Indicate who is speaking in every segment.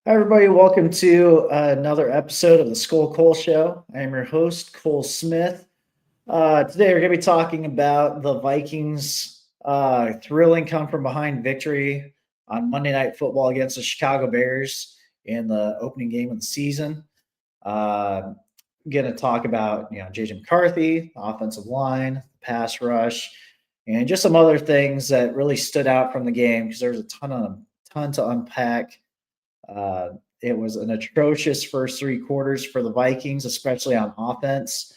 Speaker 1: Hi, everybody. Welcome to another episode of the Skol Cole Show. I am your host, Cole Smith. Today, we're going to be talking about the Vikings' thrilling come from behind victory on Monday Night Football against the Chicago Bears in the opening game of the season. Uh, going to talk about JJ McCarthy, the offensive line, the pass rush, and just some other things that really stood out from the game because there's a ton to unpack. uh, it was an atrocious first three quarters for the Vikings, especially on offense.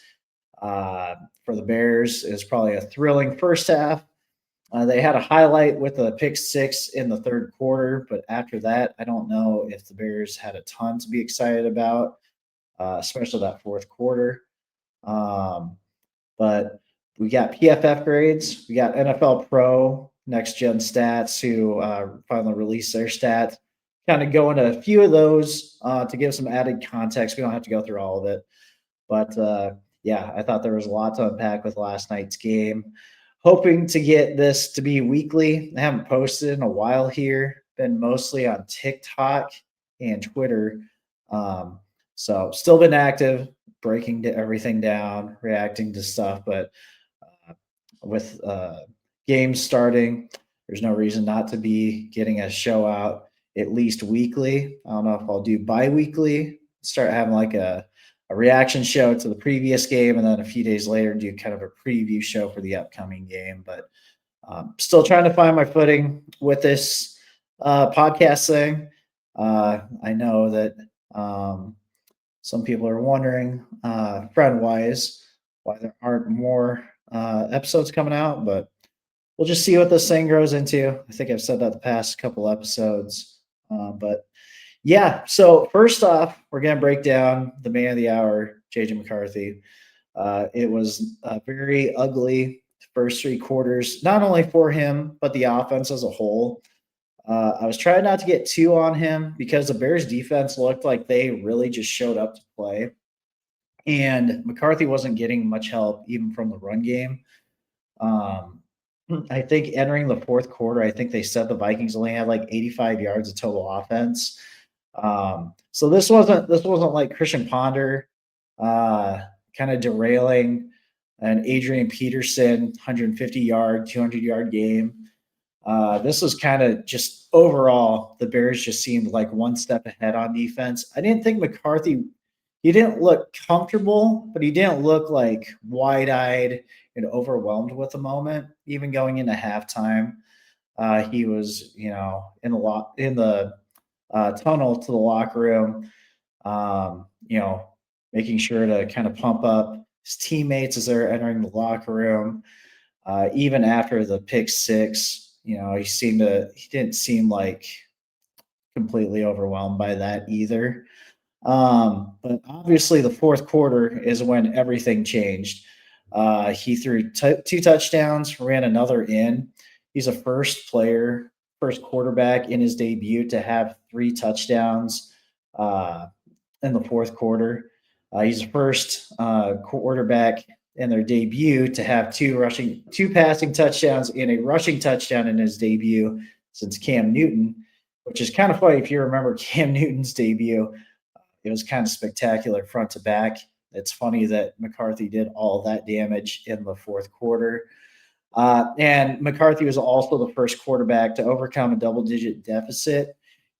Speaker 1: For the Bears, it was probably a thrilling first half. They had a highlight with a pick six in the third quarter, but after that, I don't know if the Bears had a ton to be excited about, especially that fourth quarter. Um, but we got PFF grades, we got NFL Pro Next Gen Stats who finally released their stats. Kind of go into a few of those to give some added context. We don't have to go through all of it, but yeah, I thought there was a lot to unpack with last night's game. Hoping to get this to be weekly. I haven't posted in a while here. Been mostly on TikTok and Twitter. Um, so still been active, breaking everything down, reacting to stuff. But uh, with games starting, there's no reason not to be getting a show out at least weekly. I don't know if I'll do bi-weekly, start having like a reaction show to the previous game, and then a few days later do kind of a preview show for the upcoming game. But still trying to find my footing with this podcast thing. I know that um, some people are wondering, friend wise, why there aren't more episodes coming out, but we'll just see what this thing grows into. I think I've said that the past couple episodes. But yeah, so first off, we're going to break down the man of the hour, JJ McCarthy. It was a very ugly first three quarters, not only for him, but the offense as a whole. I was trying not to get too on him because the Bears defense looked like they really just showed up to play. And McCarthy wasn't getting much help even from the run game. Um, I think entering the fourth quarter, I think they said the Vikings only had like 85 yards of total offense. So this wasn't like Christian Ponder uh, kind of derailing an Adrian Peterson 150 yard, 200-yard game. This was kind of just overall, the Bears just seemed like one step ahead on defense. I didn't think McCarthy, he didn't look comfortable, but he didn't look like wide eyed and overwhelmed with the moment. Even going into halftime, he was, in the tunnel to the locker room, you know, making sure to kind of pump up his teammates as they're entering the locker room. Even after the pick six, he didn't seem like completely overwhelmed by that either. But obviously, the fourth quarter is when everything changed. He threw two touchdowns, ran another in. He's a first quarterback in his debut to have three touchdowns uh, in the fourth quarter. He's the first quarterback in their debut to have two passing touchdowns and a rushing touchdown in his debut since Cam Newton, which is kind of funny if you remember Cam Newton's debut. It was kind of spectacular front to back. It's funny that McCarthy did all that damage in the fourth quarter. And McCarthy was also the first quarterback to overcome a double digit deficit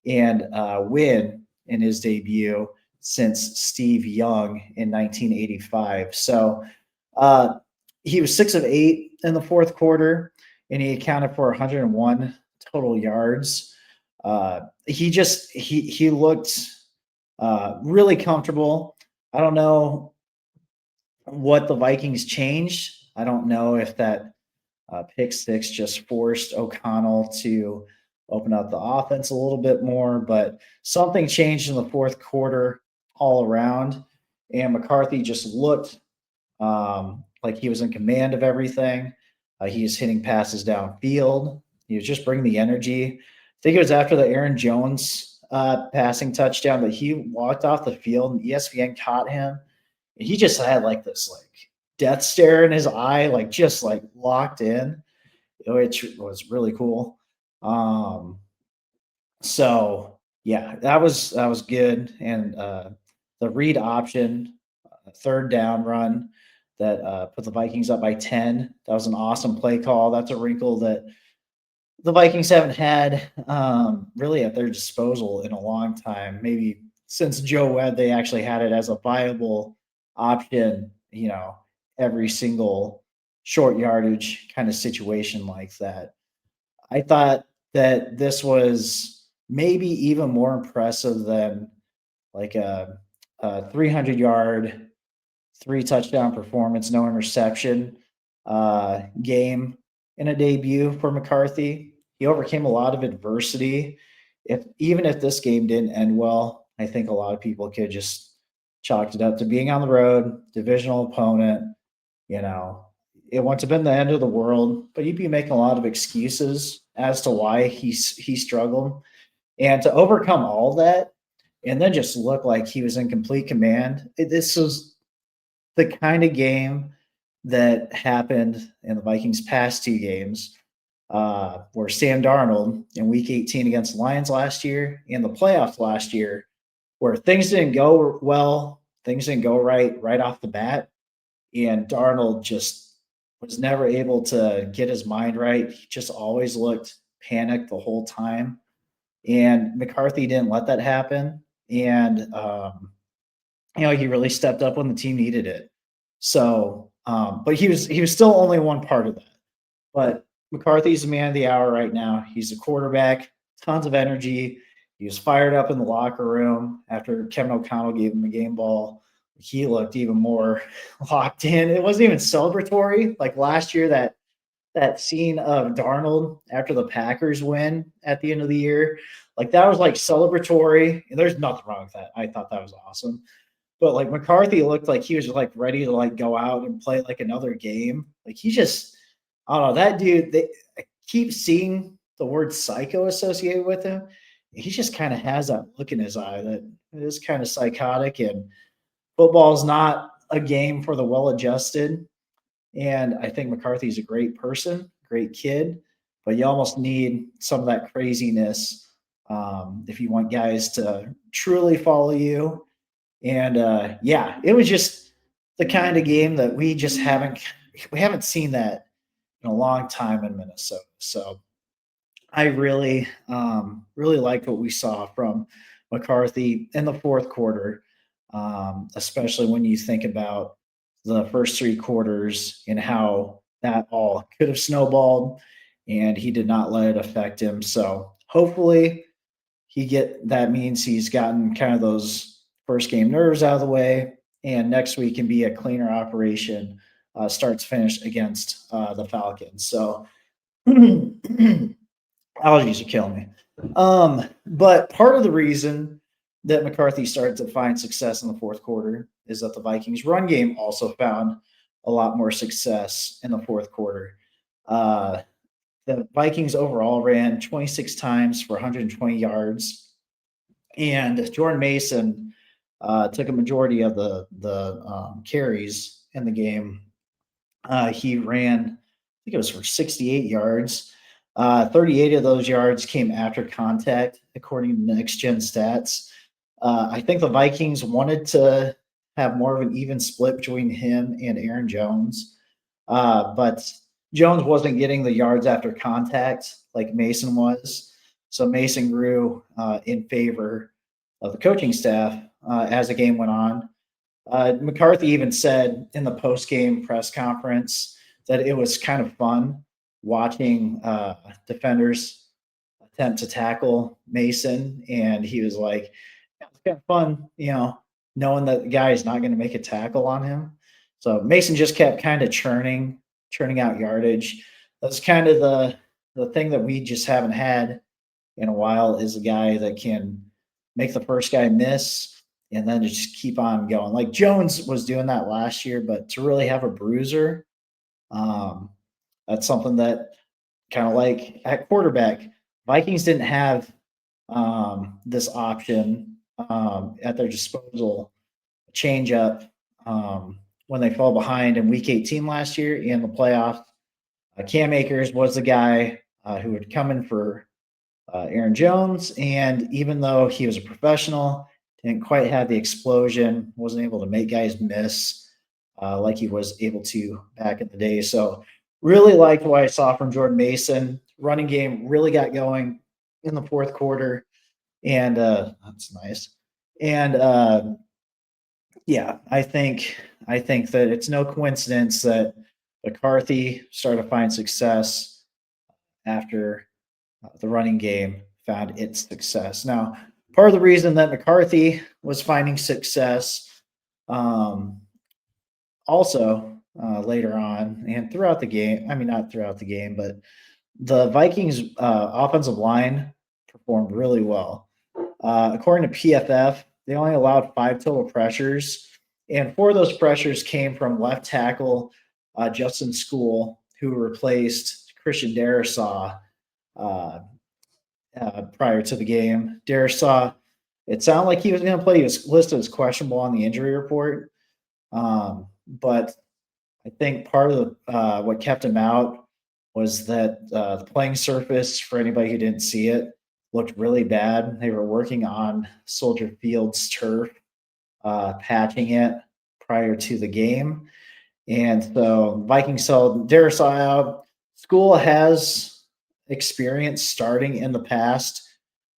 Speaker 1: and win in his debut since Steve Young in 1985. So uh, he was 6 of 8 in the fourth quarter, and he accounted for 101 total yards. He looked really comfortable. I don't know what the Vikings changed. I don't know if that pick six just forced O'Connell to open up the offense a little bit more, but something changed in the fourth quarter all around. And McCarthy just looked like he was in command of everything. He was hitting passes downfield. He was just bringing the energy. I think it was after the Aaron Jones passing touchdown that he walked off the field and ESPN caught him. And he just had like this like death stare in his eye, like just like locked in, which was really cool. Um, so Yeah, that was good, and, the read option, third down run that, put the Vikings up by 10, that was an awesome play call. That's a wrinkle that the Vikings haven't had, really at their disposal in a long time. Maybe since Joe Webb, they actually had it as a viable option, every single short yardage kind of situation like that. I thought that this was maybe even more impressive than like a 300-yard, three touchdown performance, no interception game in a debut for McCarthy. He overcame a lot of adversity. If even if this game didn't end well, I think a lot of people could just chalked it up to being on the road, divisional opponent. You know, it wouldn't have been the end of the world, but you'd be making a lot of excuses as to why he struggled, and to overcome all that, and then just look like he was in complete command. This was the kind of game that happened in the Vikings' past two games, where Sam Darnold in Week 18 against the Lions last year and the playoffs last year, where things didn't go well, things didn't go right off the bat, and Darnold just was never able to get his mind right. He just always looked panicked the whole time, and McCarthy didn't let that happen. And he really stepped up when the team needed it. So, but he was still only one part of that. But McCarthy's the man of the hour right now. He's a quarterback, tons of energy. He was fired up in the locker room after Kevin O'Connell gave him the game ball. He looked even more locked in. It wasn't even celebratory like last year. That scene of Darnold after the Packers win at the end of the year, like that was like celebratory. And there's nothing wrong with that. I thought that was awesome. But like McCarthy looked like he was just like ready to like go out and play like another game. Like he just, I don't know, that dude. I keep seeing the word psycho associated with him. He just kind of has that look in his eye that is kind of psychotic. And football's not a game for the well-adjusted. And I think McCarthy's a great person, great kid, but you almost need some of that craziness if you want guys to truly follow you. And yeah, it was just the kind of game that we haven't seen that in a long time in Minnesota. So I really liked what we saw from McCarthy in the fourth quarter, especially when you think about the first three quarters and how that all could have snowballed, and he did not let it affect him. So hopefully that means he's gotten kind of those first game nerves out of the way, and next week can be a cleaner operation, starts finish against the Falcons. So allergies are killing me. But part of the reason that McCarthy started to find success in the fourth quarter is that the Vikings run game also found a lot more success in the fourth quarter. Uh, the Vikings overall ran 26 times for 120 yards, and Jordan Mason took a majority of the carries in the game. He ran, I think it was for 68 yards. 38 of those yards came after contact, according to Next Gen Stats. I think the Vikings wanted to have more of an even split between him and Aaron Jones, but Jones wasn't getting the yards after contact like Mason was. So Mason grew in favor of the coaching staff as the game went on. McCarthy even said in the post game press conference that it was kind of fun watching defenders attempt to tackle Mason, and he was like, yeah, "It's kind of fun, knowing that the guy is not going to make a tackle on him." So Mason just kept kind of churning out yardage. That's kind of the thing that we just haven't had in a while, is a guy that can make the first guy miss and then just keep on going. Like Jones was doing that last year, but to really have a bruiser, um, that's something that kind of like at quarterback, Vikings didn't have this option at their disposal, change up when they fall behind in Week 18 last year in the playoffs. Cam Akers was the guy who would come in for Aaron Jones. And even though he was a professional, didn't quite have the explosion, wasn't able to make guys miss like he was able to back in the day. So, really liked what I saw from Jordan Mason. Running game really got going in the fourth quarter, and that's nice. And yeah, I think that it's no coincidence that McCarthy started to find success after the running game found its success. Now, part of the reason that McCarthy was finding success, um, also later on and throughout the game. I mean, not throughout the game, but the Vikings offensive line performed really well. According to PFF, they only allowed 5 total pressures, and 4 of those pressures came from left tackle Justin Skol, who replaced Christian Darrisaw uh, prior to the game. Darrisaw, it sounded like he was going to play. He was listed as questionable on the injury report, but I think part of what kept him out was that the playing surface, for anybody who didn't see it, looked really bad. They were working on Soldier Field's turf, patching it prior to the game. And so Vikings held Darisaw out. School has experience starting in the past,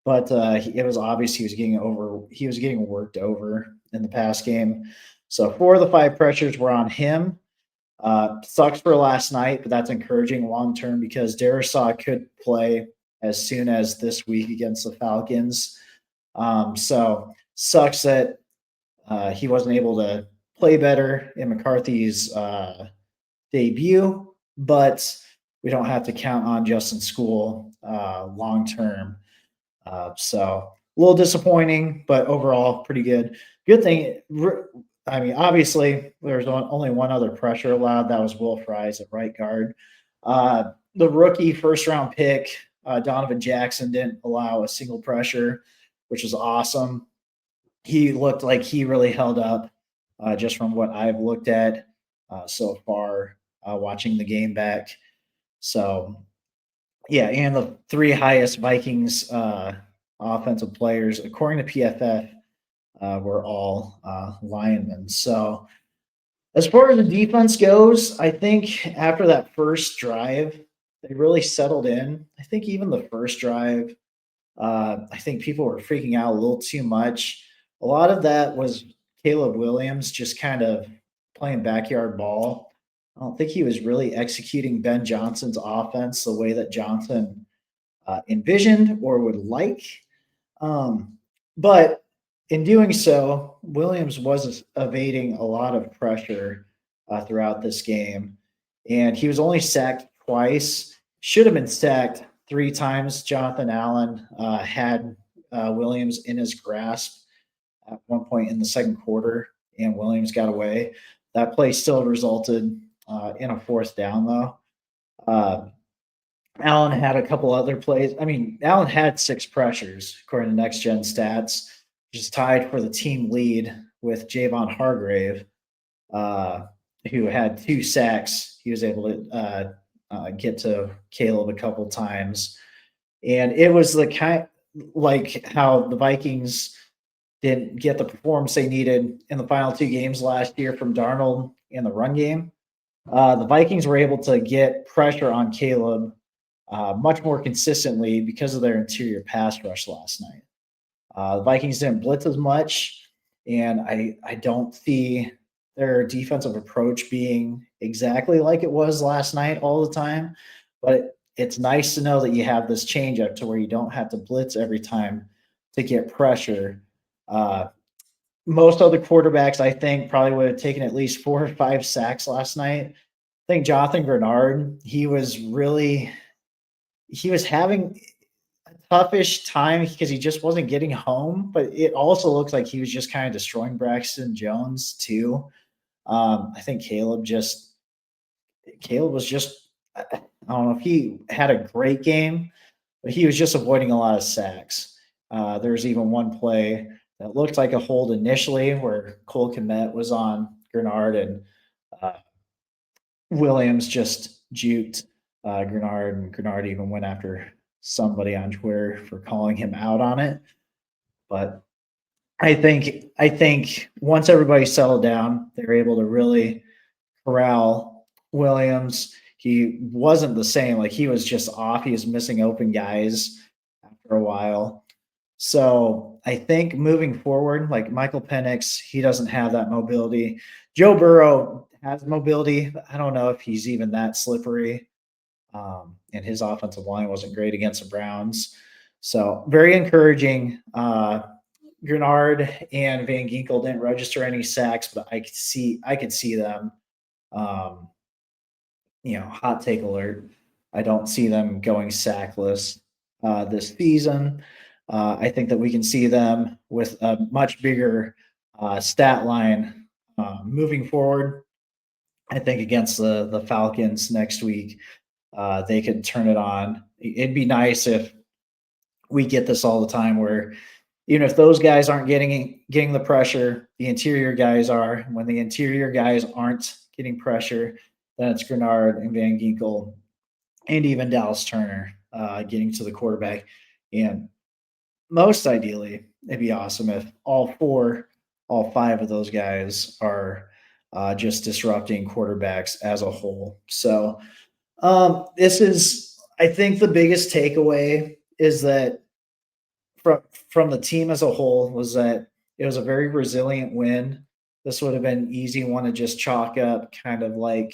Speaker 1: but it was obvious he was getting over. He was getting worked over in the past game. So 4 of the 5 pressures were on him. Sucks for last night, but that's encouraging long term because Darisaw could play as soon as this week against the Falcons. So sucks that he wasn't able to play better in McCarthy's debut, but we don't have to count on Justin School long term. So a little disappointing, but overall pretty good. Good thing. I mean, obviously, there's only one other pressure allowed. That was Will Fries at right guard. The rookie first round pick, Donovan Jackson, didn't allow a single pressure, which is awesome. He looked like he really held up just from what I've looked at so far watching the game back. So yeah, and the 3 highest Vikings offensive players, according to PFF, were all linemen. So, as far as the defense goes, I think after that first drive, they really settled in. I think even the first drive, I think people were freaking out a little too much. A lot of that was Caleb Williams just kind of playing backyard ball. I don't think he was really executing Ben Johnson's offense the way that Johnson envisioned or would like. Um, but in doing so, Williams was evading a lot of pressure throughout this game, and he was only sacked twice. Should have been sacked 3 times. Jonathan Allen had Williams in his grasp at one point in the second quarter, and Williams got away. That play still resulted in a fourth down, though. Uh, Allen had a couple other plays. I mean, Allen had 6 pressures according to Next Gen Stats, which is tied for the team lead with Javon Hargrave, uh, who had 2 sacks. He was able to get to Caleb a couple times, and it was the kind like how the Vikings didn't get the performance they needed in the final 2 games last year from Darnold in the run game. The Vikings were able to get pressure on Caleb much more consistently because of their interior pass rush last night. The Vikings didn't blitz as much, and I don't see their defensive approach being exactly like it was last night all the time. But it's nice to know that you have this change up to where you don't have to blitz every time to get pressure. Uh, Most other quarterbacks, I think, probably would have taken at least 4 or 5 sacks last night. I think Jonathan Grenard, he was having a toughish time because he just wasn't getting home, but it also looks like he was just kind of destroying Braxton Jones too. I think Caleb was just I don't know if he had a great game, but he was just avoiding a lot of sacks. There was even one play that looked like a hold initially where Cole Kmet was on Grenard and uh, Williams just juked Grenard, and Grenard even went after somebody on Twitter for calling him out on it. But I think once everybody settled down, they were able to really corral Williams. He wasn't the same. Like he was just off. He was missing open guys after a while. So I think moving forward, like Michael Penix, he doesn't have that mobility. Joe Burrow has mobility. I don't know if he's even that slippery. And his offensive line wasn't great against the Browns. So very encouraging. Grenard and Van Ginkel didn't register any sacks, but I could see them. Um, hot take alert. I don't see them going sackless this season. I think that we can see them with a much bigger stat line moving forward. I think against the Falcons next week, they could turn it on. It'd be nice if we get this all the time where even if those guys aren't getting the pressure, the interior guys are. When the interior guys aren't getting pressure, then it's Grenard and Van Ginkel and even Dallas Turner getting to the quarterback. And most ideally, it'd be awesome if all five of those guys are just disrupting quarterbacks as a whole. So this is, I think, the biggest takeaway is that from the team as a whole was that it was a very resilient win. This would have been easy one to just chalk up, kind of like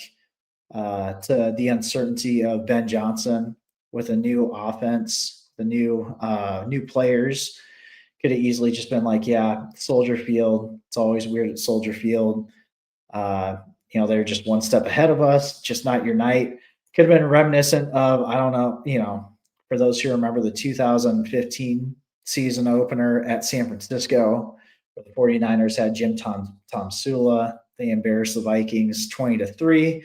Speaker 1: to the uncertainty of Ben Johnson with a new offense, the new players. Could have easily just been like, yeah, Soldier Field. It's always weird at Soldier Field. Uh, they're just one step ahead of us. Just not your night. Could have been reminiscent of, I don't know, for those who remember the 2015 season opener at San Francisco, where the 49ers had Tom Sula. They embarrassed the Vikings 20-3.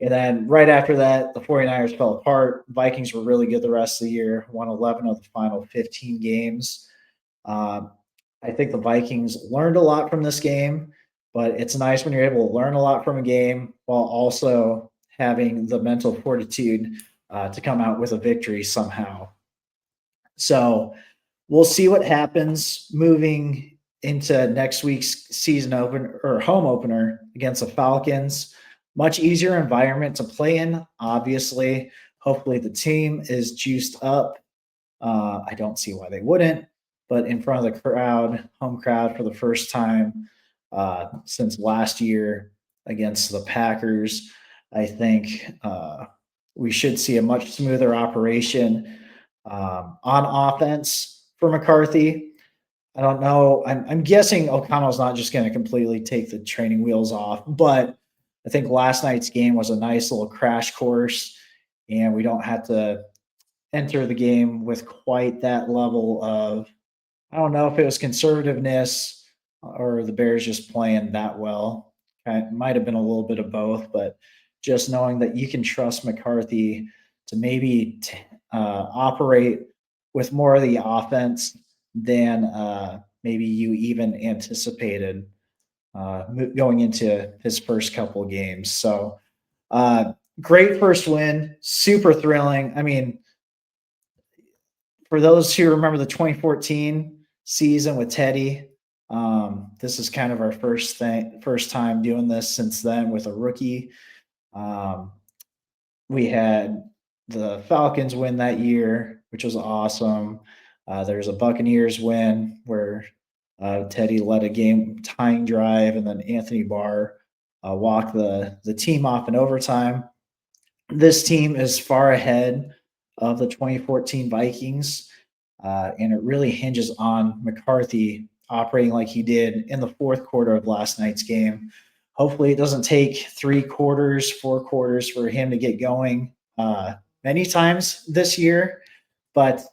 Speaker 1: And then right after that, the 49ers fell apart. Vikings were really good the rest of the year, won 11 of the final 15 games. I think the Vikings learned a lot from this game, but it's nice when you're able to learn a lot from a game while also having the mental fortitude to come out with a victory somehow. So we'll see what happens moving into next week's season opener or home opener against the Falcons. Much easier environment to play in, obviously. Hopefully, the team is juiced up. I don't see why they wouldn't, but in front of the crowd, home crowd for the first time since last year against the Packers, I think we should see a much smoother operation on offense for McCarthy. I don't know. I'm guessing O'Connell's not just going to completely take the training wheels off, but I think last night's game was a nice little crash course, and we don't have to enter the game with quite that level of, I don't know if it was conservativeness or the Bears just playing that well. It might have been a little bit of both, but just knowing that you can trust McCarthy to maybe operate with more of the offense than maybe you even anticipated going into his first couple of games. So great first win, super thrilling. I mean, for those who remember the 2014 season with Teddy, this is kind of our first time doing this since then with a rookie. We had the Falcons win that year, which was awesome. There's a Buccaneers win where Teddy led a game tying drive, and then Anthony Barr walked the team off in overtime. This team is far ahead of the 2014 Vikings, and it really hinges on McCarthy operating like he did in the fourth quarter of last night's game. Hopefully, it doesn't take 3 quarters, 4 quarters for him to get going many times this year, but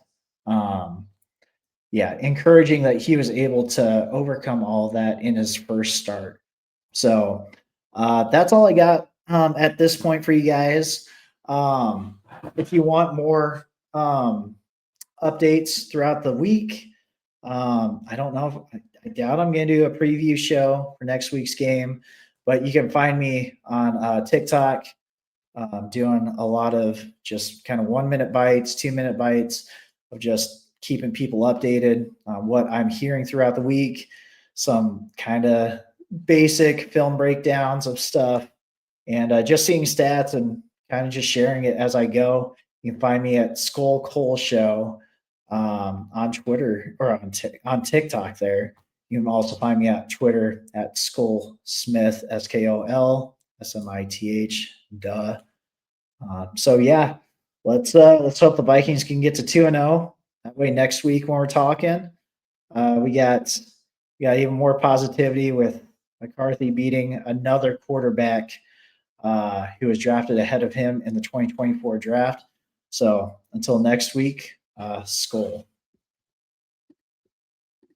Speaker 1: yeah, encouraging that he was able to overcome all that in his first start. So that's all I got at this point for you guys. If you want more updates throughout the week, I don't know. I doubt I'm going to do a preview show for next week's game, but you can find me on TikTok doing a lot of just kind of 1 minute bites, 2 minute bites of just keeping people updated on what I'm hearing throughout the week, some kind of basic film breakdowns of stuff, and just seeing stats and kind of just sharing it as I go. You can find me at Skol Cole Show on Twitter or on TikTok. There, you can also find me at Twitter at Skol Smith, SKOL SMITH. Duh. So yeah, let's hope the Vikings can get to 2-0. That way, next week when we're talking, we got even more positivity with McCarthy beating another quarterback who was drafted ahead of him in the 2024 draft. So until next week, Skol.